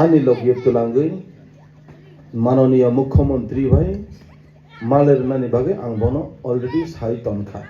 Ani logiep tulangui माननीय मुख्यमंत्री भाई मालेर नानी बागे आं बोनो अलरेडी साइ तनखा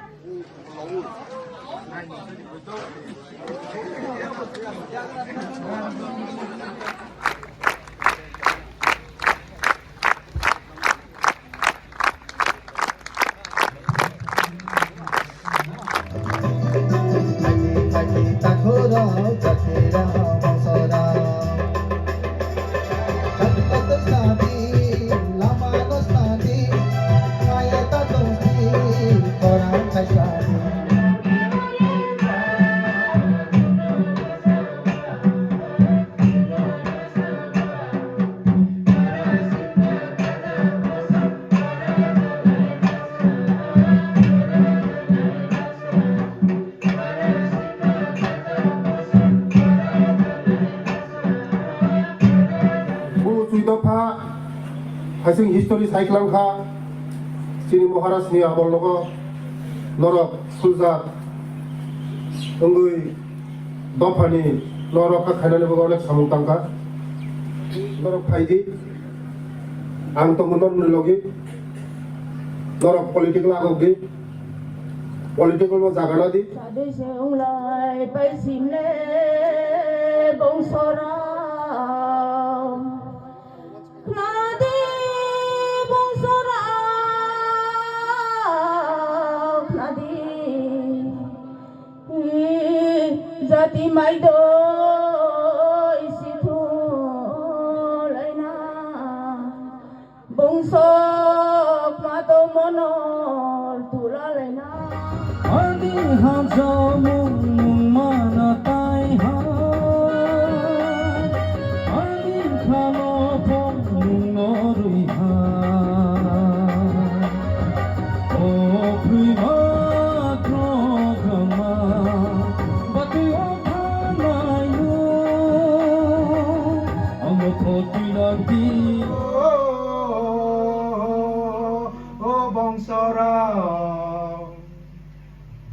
हासिं हिस्टोरी साइक्लांखा चिनि महाराजनि आबलनोगो नरक सुलजा अंगै दफानि नरका खायनानैबो अनेक सामुंतांखा नरक फाइदि आं तो मनन लगी नरक पॉलिटिकल आगोगि पॉलिटिकल में जागाना दी सादेशंलाय पैसिमले बंसरा Jati maido isitu laina bongso mato monor tula laina adi hajamu mana tai ha adi khalo ponnorui ha o prima krogama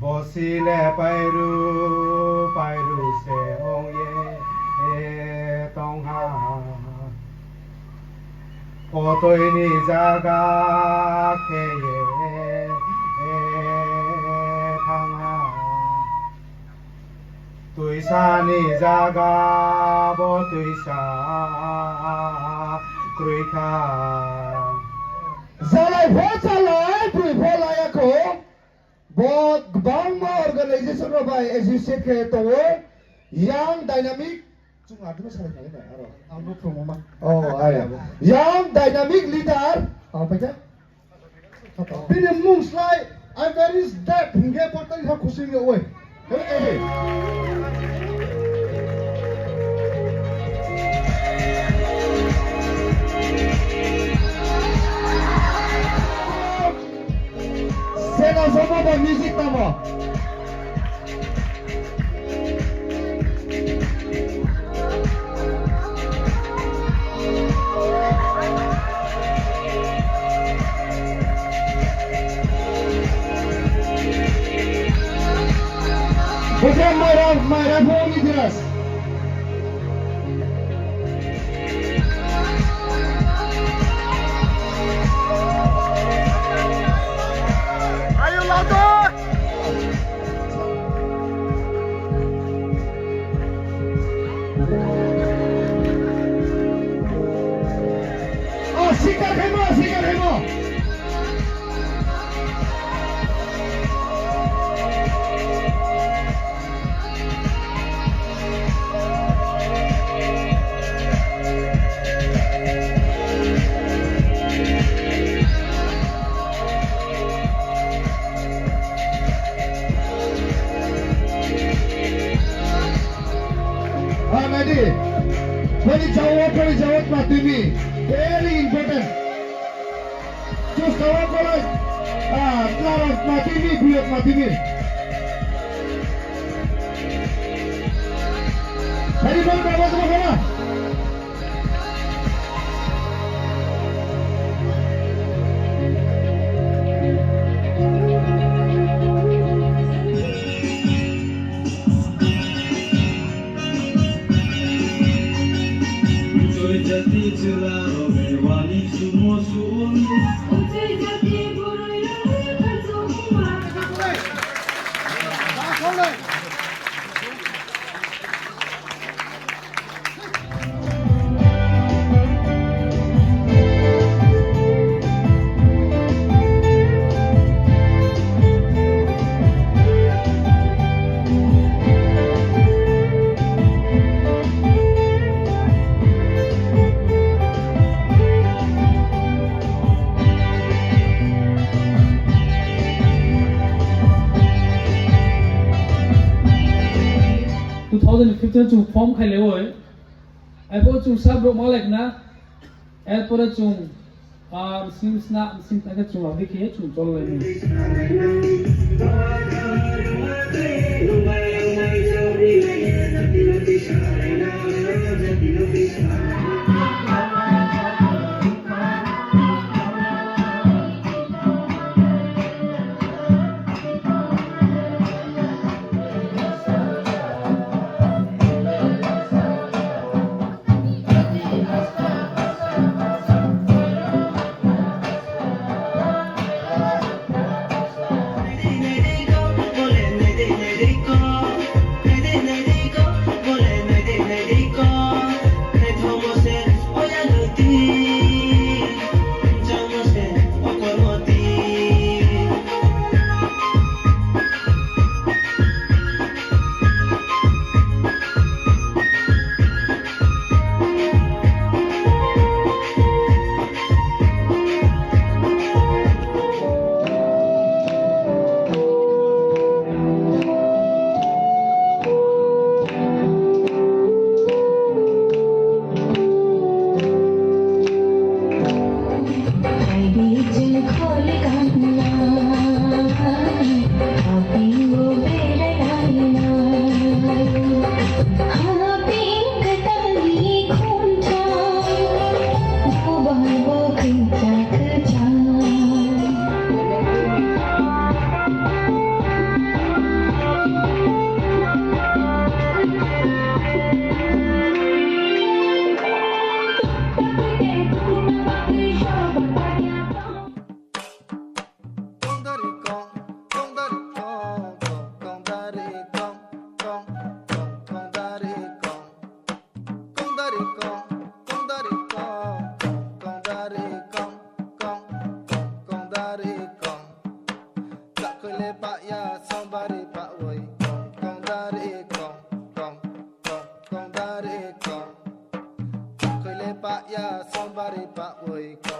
Bosile pairu pairu se ongye tongha Potoi ni jaga keye thangha Tuisa ni jaga bo tuisa kruika Zalai bocalai tui bolai ako Bot bangma organization ro by associate ke to young dynamic chung aduna sare kale na aro amro promo ma oh aya young dynamic leader apa pine mung slai I very that nge portal ha khushi nge oi Sena sama ba music tama Bukan marah bohong jelas. Ayo louder! Oh, sikat hemo, sikat hemo. jawab matimi. Very important. Just jawab kolai. Klaros matimi, buyok matimi. Hari bol berapa sama? chung form khai lewo epo chung sab ro malek na erpore chung sim sna sim ta chung la dikhe chung chol le ni